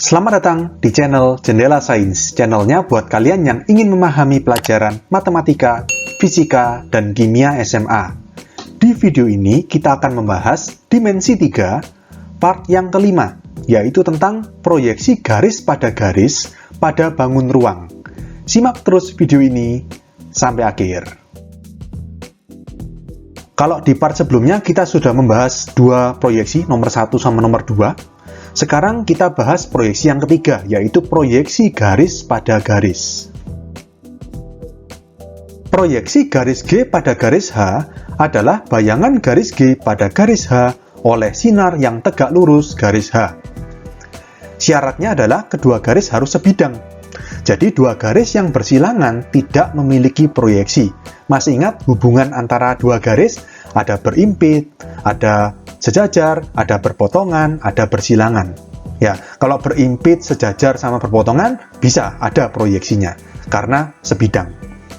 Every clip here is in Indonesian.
Selamat datang di channel Jendela Sains, channelnya buat kalian yang ingin memahami pelajaran matematika, fisika, dan kimia SMA. Di video ini kita akan membahas dimensi 3, part yang kelima, yaitu tentang proyeksi garis pada bangun ruang. Simak terus video ini sampai akhir. Kalau di part sebelumnya kita sudah membahas dua proyeksi, nomor 1 sama nomor 2. Sekarang kita bahas proyeksi yang ketiga, yaitu proyeksi garis pada garis. Proyeksi garis G pada garis H adalah bayangan garis G pada garis H oleh sinar yang tegak lurus garis H. Syaratnya adalah kedua garis harus sebidang. Jadi dua garis yang bersilangan tidak memiliki proyeksi. Masih ingat hubungan antara dua garis? Ada berimpit, ada sejajar, ada berpotongan, ada bersilangan. Ya, kalau berimpit, sejajar, sama berpotongan, bisa ada proyeksinya, karena sebidang.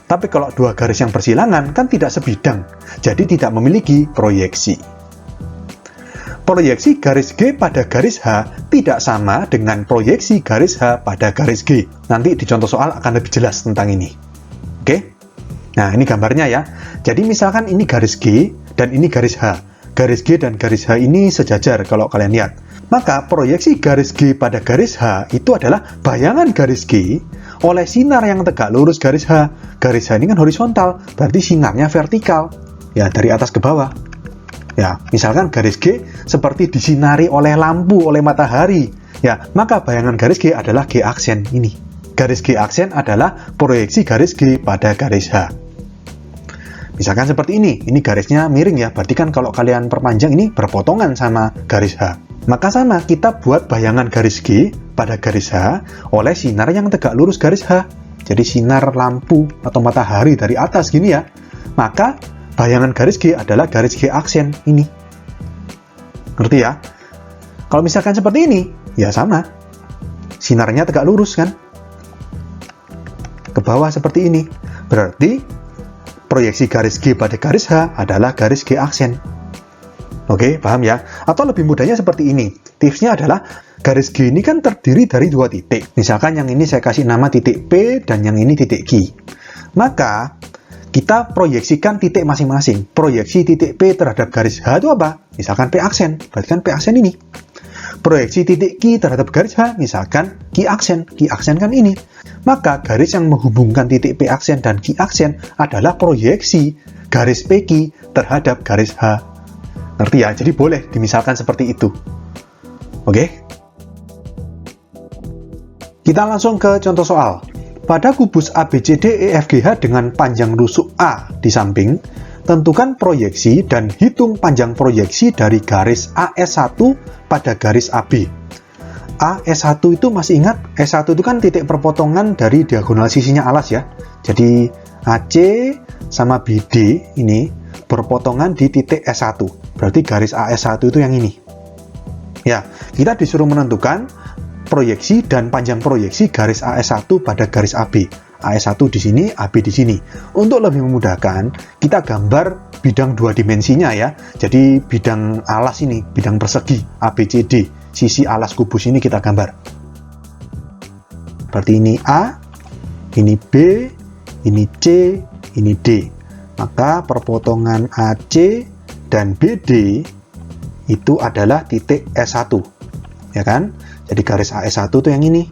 Tapi kalau dua garis yang bersilangan, kan tidak sebidang, jadi tidak memiliki proyeksi. Proyeksi garis G pada garis H tidak sama dengan proyeksi garis H pada garis G. Nanti di contoh soal akan lebih jelas tentang ini. Oke? Nah, ini gambarnya ya. Jadi misalkan ini garis G dan ini garis H. Garis G dan garis H ini sejajar kalau kalian lihat. Maka proyeksi garis G pada garis H itu adalah bayangan garis G oleh sinar yang tegak lurus garis H. Garis H ini kan horizontal, berarti sinarnya vertikal. Ya, dari atas ke bawah. Ya, misalkan garis G seperti disinari oleh lampu, oleh matahari. Ya, maka bayangan garis G adalah G aksen ini. Garis G aksen adalah proyeksi garis G pada garis H. Misalkan seperti ini garisnya miring ya, berarti kan kalau kalian perpanjang ini berpotongan sama garis H. Maka sama, kita buat bayangan garis G pada garis H oleh sinar yang tegak lurus garis H. Jadi sinar lampu atau matahari dari atas gini ya. Maka bayangan garis G adalah garis G aksen ini. Ngerti ya? Kalau misalkan seperti ini, ya sama. Sinarnya tegak lurus kan? Ke bawah seperti ini. Berarti proyeksi garis G pada garis H adalah garis G aksen. Oke, paham ya? Atau lebih mudahnya seperti ini. Tipsnya adalah garis G ini kan terdiri dari dua titik. Misalkan yang ini saya kasih nama titik P dan yang ini titik Q. Maka kita proyeksikan titik masing-masing. Proyeksi titik P terhadap garis H itu apa? Misalkan P aksen, berarti kan P aksen ini. Proyeksi titik Q terhadap garis H, misalkan Q aksen. Q aksen kan ini. Maka garis yang menghubungkan titik P aksen dan Q aksen adalah proyeksi garis PQ terhadap garis H. Ngerti ya? Jadi boleh dimisalkan seperti itu. Oke? Kita langsung ke contoh soal. Pada kubus ABCDEFGH dengan panjang rusuk A di samping, tentukan proyeksi dan hitung panjang proyeksi dari garis AS1 pada garis AB. AS1 itu masih ingat? S1 itu kan titik perpotongan dari diagonal sisinya alas ya. Jadi AC sama BD ini berpotongan di titik S1. Berarti garis AS1 itu yang ini. Ya, kita disuruh menentukan proyeksi dan panjang proyeksi garis AS1 pada garis AB. AS1 di sini, AB di sini. Untuk lebih memudahkan, kita gambar bidang dua dimensinya ya. Jadi bidang alas ini, bidang persegi ABCD, sisi alas kubus ini kita gambar. Berarti ini A, ini B, ini C, ini D. Maka perpotongan AC dan BD itu adalah titik S1. Ya kan? Jadi garis AS1 itu yang ini.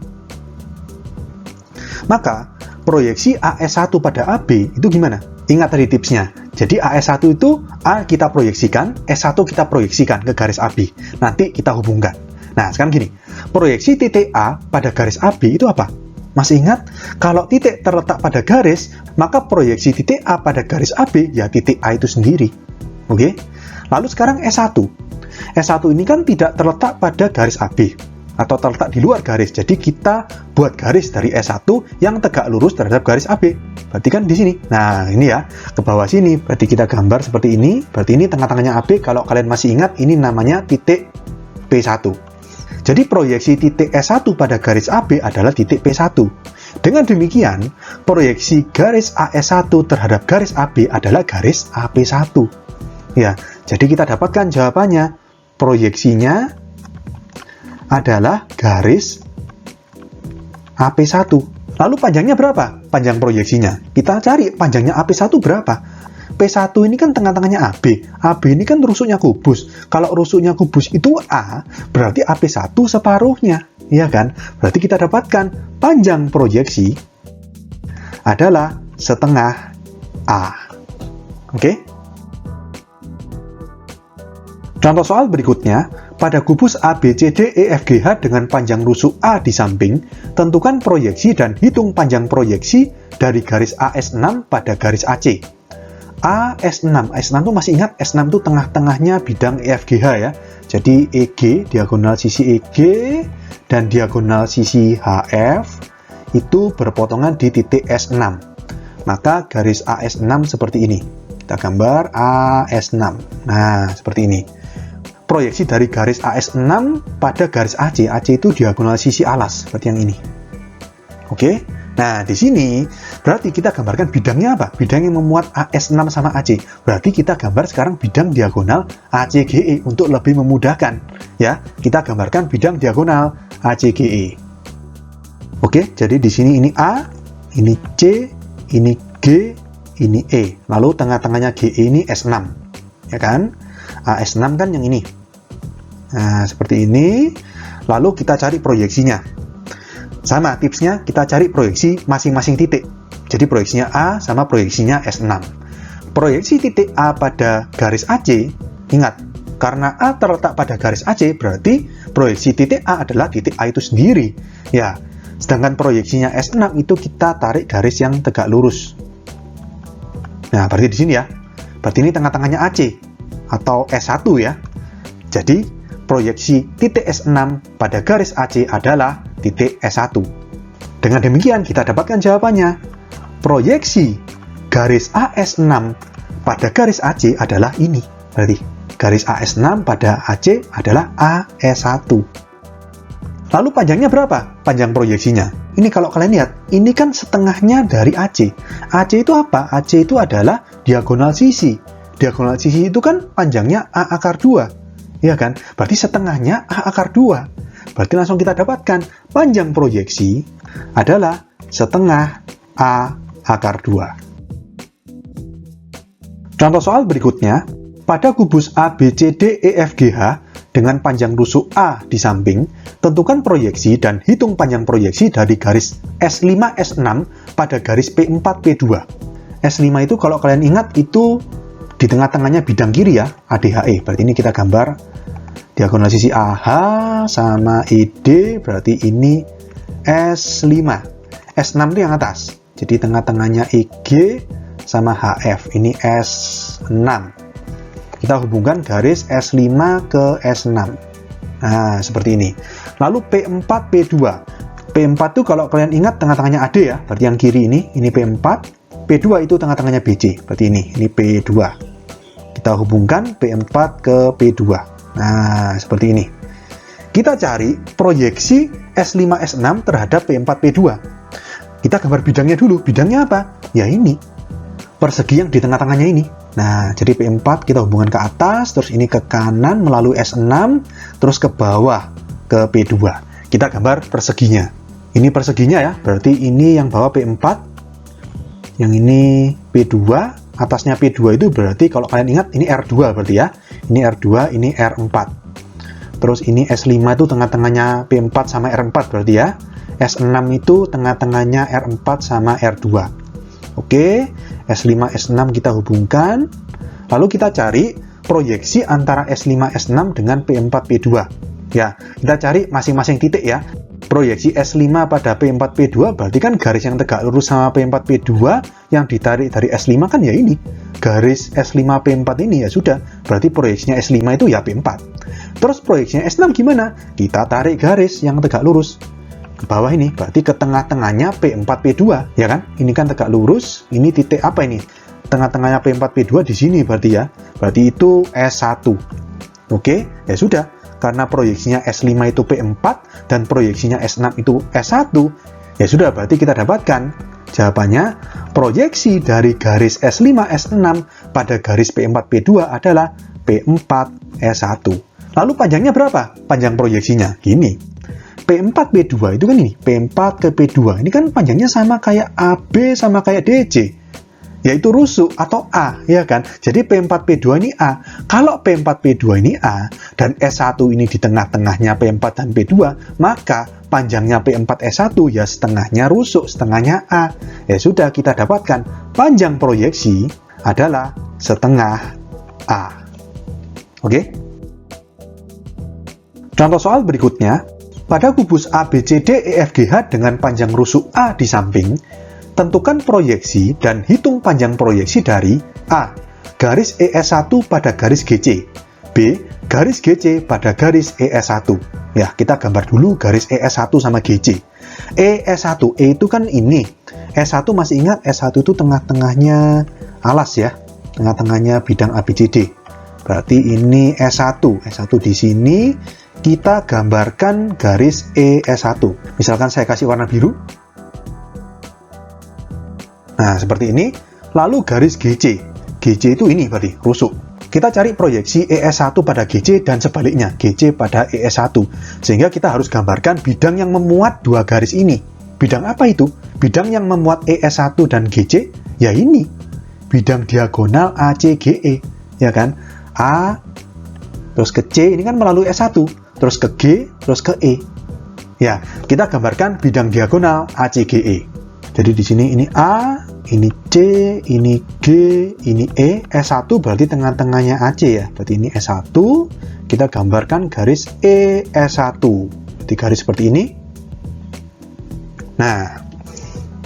Maka proyeksi AS1 pada AB itu gimana? Ingat tadi tipsnya. Jadi AS1 itu A kita proyeksikan, S1 kita proyeksikan ke garis AB. Nanti kita hubungkan. Nah, sekarang gini. Proyeksi titik A pada garis AB itu apa? Masih ingat? Kalau titik terletak pada garis, maka proyeksi titik A pada garis AB ya titik A itu sendiri. Oke? Lalu sekarang S1. S1 ini kan tidak terletak pada garis AB atau terletak di luar garis. Jadi kita buat garis dari S1 yang tegak lurus terhadap garis AB. Berarti kan di sini. Nah, ini ya, ke bawah sini. Berarti kita gambar seperti ini. Berarti ini tengah-tengahnya AB. Kalau kalian masih ingat, ini namanya titik P1. Jadi proyeksi titik S1 pada garis AB adalah titik P1. Dengan demikian, proyeksi garis AS1 terhadap garis AB adalah garis AP1. Ya, jadi kita dapatkan jawabannya. Proyeksinya adalah garis AP1. Lalu panjangnya berapa? Panjang proyeksinya. Kita cari panjangnya AP1 berapa? P1 ini kan tengah-tengahnya AB. AB ini kan rusuknya kubus. Kalau rusuknya kubus itu A, berarti AP1 separuhnya. Iya kan? Berarti kita dapatkan panjang proyeksi adalah setengah A. Oke? Contoh soal berikutnya, pada kubus ABCDEFGH dengan panjang rusuk A di samping, tentukan proyeksi dan hitung panjang proyeksi dari garis AS6 pada garis AC. AS6 itu masih ingat, S6 itu tengah-tengahnya bidang EFGH ya. Jadi EG, diagonal sisi EG, dan diagonal sisi HF, itu berpotongan di titik S6. Maka garis AS6 seperti ini. Kita gambar AS6. Nah, seperti ini. Proyeksi dari garis AS6 pada garis AC. AC itu diagonal sisi alas, seperti yang ini. Oke? Nah, di sini berarti kita gambarkan bidangnya apa? Bidang yang memuat AS6 sama AC. Berarti kita gambar sekarang bidang diagonal ACGE untuk lebih memudahkan. Ya, kita gambarkan bidang diagonal ACGE. Oke, jadi di sini ini A, ini C, ini G, ini E. Lalu tengah-tengahnya GE ini S6. Ya kan? AS6 kan yang ini. Nah, seperti ini. Lalu kita cari proyeksinya. Sama tipsnya, kita cari proyeksi masing-masing titik. Jadi proyeksinya A sama proyeksinya S6. Proyeksi titik A pada garis AC, ingat, karena A terletak pada garis AC, berarti proyeksi titik A adalah titik A itu sendiri. Ya, sedangkan proyeksinya S6 itu kita tarik garis yang tegak lurus. Nah, berarti di sini ya. Berarti ini tengah-tengahnya AC atau S1 ya. Jadi, proyeksi titik S6 pada garis AC adalah titik S1. Dengan demikian, kita dapatkan jawabannya. Proyeksi garis AS6 pada garis AC adalah ini. Berarti, garis AS6 pada AC adalah AS1. Lalu panjangnya berapa? Panjang proyeksinya. Ini kalau kalian lihat, ini kan setengahnya dari AC. AC itu apa? AC itu adalah diagonal sisi. Diagonal sisi itu kan panjangnya A akar 2. Iya kan? Berarti setengahnya A akar 2. Berarti langsung kita dapatkan panjang proyeksi adalah setengah A akar 2. Contoh soal berikutnya, pada kubus ABCDEFGH dengan panjang rusuk A di samping, tentukan proyeksi dan hitung panjang proyeksi dari garis S5, S6 pada garis P4, P2. S5 itu kalau kalian ingat itu di tengah-tengahnya bidang kiri ya, ADHE. Berarti ini kita gambar diagonal sisi AH sama ED, berarti ini S5. S6 itu yang atas. Jadi tengah-tengahnya EG sama HF. Ini S6. Kita hubungkan garis S5 ke S6. Nah, seperti ini. Lalu P4, P2. P4 itu kalau kalian ingat tengah-tengahnya AD ya. Berarti yang kiri ini P4. P2 itu tengah-tengahnya BC. Berarti ini P2. Kita hubungkan P4 ke P2. Nah, seperti ini. Kita cari proyeksi S5, S6 terhadap P4, P2. Kita gambar bidangnya dulu. Bidangnya apa? Ya ini. Persegi yang di tengah-tengahnya ini. Nah, jadi P4 kita hubungkan ke atas, terus ini ke kanan melalui S6, terus ke bawah ke P2. Kita gambar perseginya. Ini perseginya ya, berarti ini yang bawah P4, yang ini P2, atasnya P2 itu berarti kalau kalian ingat ini R2 berarti ya. Ini R2, ini R4. Terus ini S5 itu tengah-tengahnya P4 sama R4 berarti ya. S6 itu tengah-tengahnya R4 sama R2. Oke, S5, S6 kita hubungkan. Lalu kita cari proyeksi antara S5, S6 dengan P4, P2. Ya, kita cari masing-masing titik ya. Proyeksi S5 pada P4, P2 berarti kan garis yang tegak lurus sama P4, P2 yang ditarik dari S5 kan ya ini. Garis S5, P4 ini ya sudah. Berarti proyeksinya S5 itu ya P4. Terus proyeksinya S6 gimana? Kita tarik garis yang tegak lurus ke bawah ini. Berarti ke tengah-tengahnya P4, P2 ya kan? Ini kan tegak lurus. Ini titik apa ini? Tengah-tengahnya P4, P2 di sini berarti ya. Berarti itu S1. Oke, ya sudah. Karena proyeksinya S5 itu P4 dan proyeksinya S6 itu S1, ya sudah berarti kita dapatkan jawabannya proyeksi dari garis S5, S6 pada garis P4, P2 adalah P4, S1. Lalu panjangnya berapa? Panjang proyeksinya gini. P4 P4P2 itu kan ini, P4 ke P2. Ini kan panjangnya sama kayak AB sama kayak DC, yaitu rusuk atau A, ya kan? Jadi P4P2 ini A. Kalau P4P2 ini A, dan S1 ini di tengah-tengahnya P4 dan P2, maka panjangnya P4S1 ya setengahnya rusuk, setengahnya A. Ya sudah, kita dapatkan panjang proyeksi adalah setengah A. Oke? Contoh soal berikutnya, pada kubus ABCDEFGH dengan panjang rusuk A di samping, tentukan proyeksi dan hitung panjang proyeksi dari A. Garis ES1 pada garis GC, B. Garis GC pada garis ES1. Ya, kita gambar dulu garis ES1 sama GC. ES1, E itu kan ini. S1 masih ingat, S1 itu tengah-tengahnya alas ya, tengah-tengahnya bidang ABCD. Berarti ini S1. S1 di sini, kita gambarkan garis ES1. Misalkan saya kasih warna biru. Nah, seperti ini. Lalu garis GC. GC itu ini berarti, rusuk. Kita cari proyeksi ES1 pada GC dan sebaliknya, GC pada ES1. Sehingga kita harus gambarkan bidang yang memuat dua garis ini. Bidang apa itu? Bidang yang memuat ES1 dan GC, ya ini. Bidang diagonal ACGE, ya kan? A, terus ke C, ini kan melalui S1. Terus ke G, terus ke E. Ya, kita gambarkan bidang diagonal ACGE. Jadi di sini ini A, ini C, ini G, ini E. S1 berarti tengah-tengahnya AC ya. Berarti ini S1. Kita gambarkan garis ES1. Di garis seperti ini. Nah,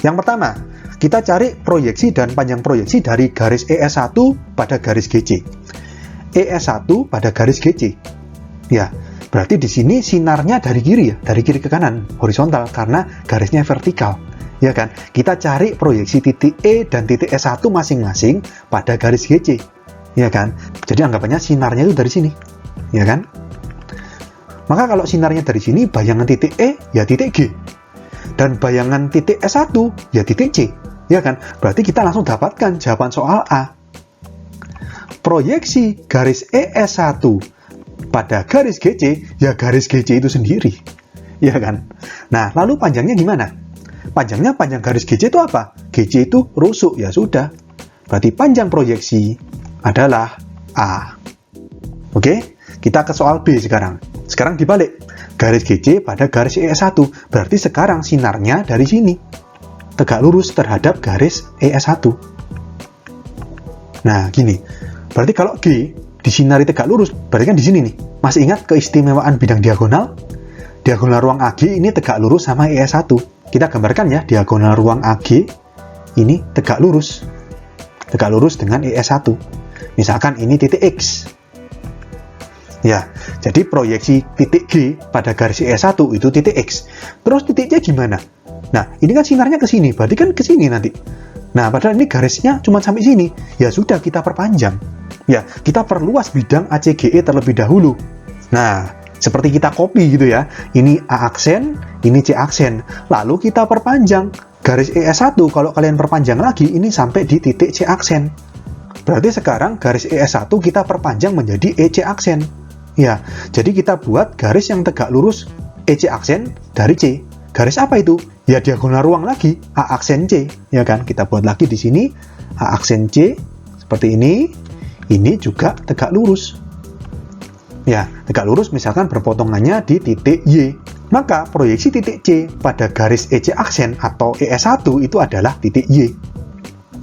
yang pertama, kita cari proyeksi dan panjang proyeksi dari garis ES1 pada garis GC. ES1 pada garis GC. Ya, berarti di sini sinarnya dari kiri ya, dari kiri ke kanan, horizontal karena garisnya vertikal. Ya kan? Kita cari proyeksi titik E dan titik S1 masing-masing pada garis GC. Ya kan? Jadi anggapannya sinarnya itu dari sini. Ya kan? Maka kalau sinarnya dari sini, bayangan titik E ya titik G. Dan bayangan titik S1 ya titik C. Ya kan? Berarti kita langsung dapatkan jawaban soal A. Proyeksi garis ES1 pada garis GC, ya garis GC itu sendiri. Ya kan? Nah, lalu panjangnya gimana? Panjang garis GC itu apa? GC itu rusuk, ya sudah. Berarti panjang proyeksi adalah A. Oke, kita ke soal B sekarang. Sekarang dibalik. Garis GC pada garis ES1. Berarti sekarang sinarnya dari sini. Tegak lurus terhadap garis ES1. Nah, gini. Berarti kalau G disinari tegak lurus, berarti kan di sini nih. Masih ingat keistimewaan bidang diagonal? Diagonal ruang AG ini tegak lurus sama ES1. Kita gambarkan ya, diagonal ruang AG ini tegak lurus. Tegak lurus dengan ES1. Misalkan ini titik X. Ya, jadi proyeksi titik G pada garis ES1 itu titik X. Terus titik C gimana? Nah, ini kan sinarnya ke sini, berarti kan ke sini nanti. Nah, padahal ini garisnya cuma sampai sini. Ya sudah, kita perpanjang. Ya, kita perluas bidang ACGE terlebih dahulu. Nah, seperti kita copy gitu ya. Ini A aksen, ini C aksen. Lalu kita perpanjang. Garis ES1 kalau kalian perpanjang lagi, ini sampai di titik C aksen. Berarti sekarang garis ES1 kita perpanjang menjadi EC aksen. Ya, jadi kita buat garis yang tegak lurus EC aksen dari C. Garis apa itu? Ya diagonal ruang lagi, A aksen C. Ya kan? Kita buat lagi di sini A aksen C seperti ini. Ini juga tegak lurus. Ya, tegak lurus misalkan berpotongannya di titik Y. Maka proyeksi titik C pada garis EC aksen atau ES1 itu adalah titik Y.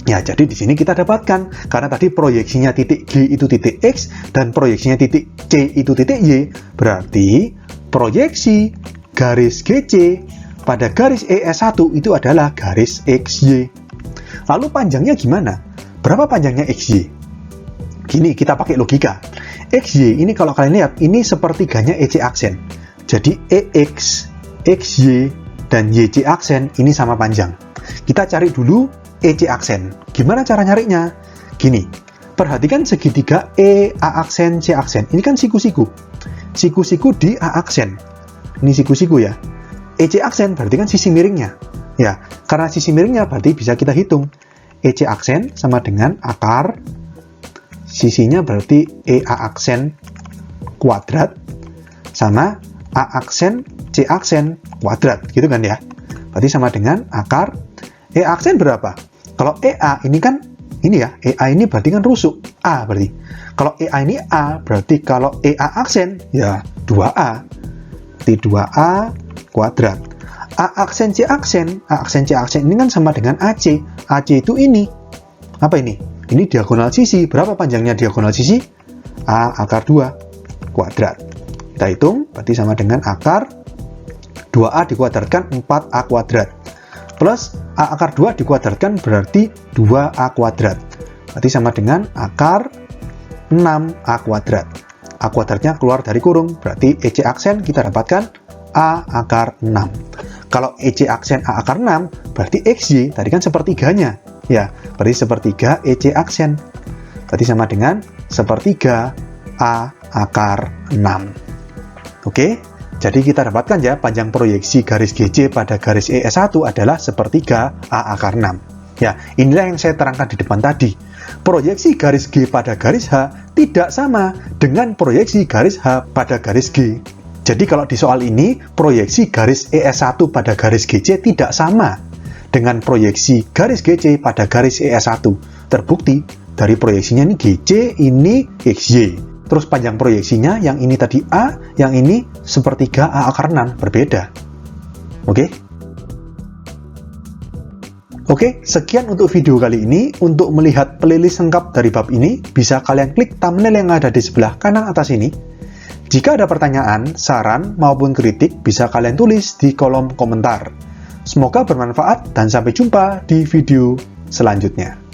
Ya, jadi di sini kita dapatkan, karena tadi proyeksinya titik G itu titik X, dan proyeksinya titik C itu titik Y, berarti proyeksi garis GC pada garis ES1 itu adalah garis XY. Lalu panjangnya gimana? Berapa panjangnya XY? Gini, kita pakai logika. XY ini kalau kalian lihat, ini sepertiganya EC aksen. Jadi EX, XY, dan YC aksen ini sama panjang. Kita cari dulu EC aksen. Gimana cara nyarinya? Gini, perhatikan segitiga E, A aksen, C aksen. Ini kan siku-siku. Siku-siku di A aksen. Ini siku-siku ya. EC aksen berarti kan sisi miringnya. Ya, karena sisi miringnya berarti bisa kita hitung. EC aksen sama dengan akar. Sisinya berarti EA aksen kuadrat sama A aksen C aksen kuadrat, gitu kan ya. Berarti sama dengan akar E aksen berapa? Kalau EA ini kan, ini ya, EA ini berarti kan rusuk, A berarti. Kalau EA ini A, berarti kalau EA aksen, ya 2A. Berarti 2A kuadrat. A aksen C aksen ini kan sama dengan AC. AC itu ini. Apa ini? Ini diagonal sisi. Berapa panjangnya diagonal sisi? A akar 2 kuadrat. Kita hitung, berarti sama dengan akar 2A dikuadratkan 4A kuadrat. Plus A akar 2 dikuadratkan berarti 2A kuadrat. Berarti sama dengan akar 6A kuadrat. A kuadratnya keluar dari kurung, berarti EC aksen kita dapatkan A akar 6. Kalau EC aksen A akar 6, berarti XY, tadi kan sepertiganya. Ya, berarti sepertiga EC aksen. Berarti sama dengan sepertiga A akar 6. Oke, jadi kita dapatkan ya, panjang proyeksi garis GC pada garis ES1 adalah sepertiga A akar 6. Ya, inilah yang saya terangkan di depan tadi. Proyeksi garis G pada garis H tidak sama dengan proyeksi garis H pada garis G. Jadi kalau di soal ini, proyeksi garis ES1 pada garis GC tidak sama dengan proyeksi garis GC pada garis ES1. Terbukti dari proyeksinya ini GC, ini XY. Terus panjang proyeksinya, yang ini tadi A, yang ini sepertiga A akar 6, berbeda. Oke? Oke, sekian untuk video kali ini. Untuk melihat playlist lengkap dari bab ini, bisa kalian klik thumbnail yang ada di sebelah kanan atas ini. Jika ada pertanyaan, saran, maupun kritik, bisa kalian tulis di kolom komentar. Semoga bermanfaat dan sampai jumpa di video selanjutnya.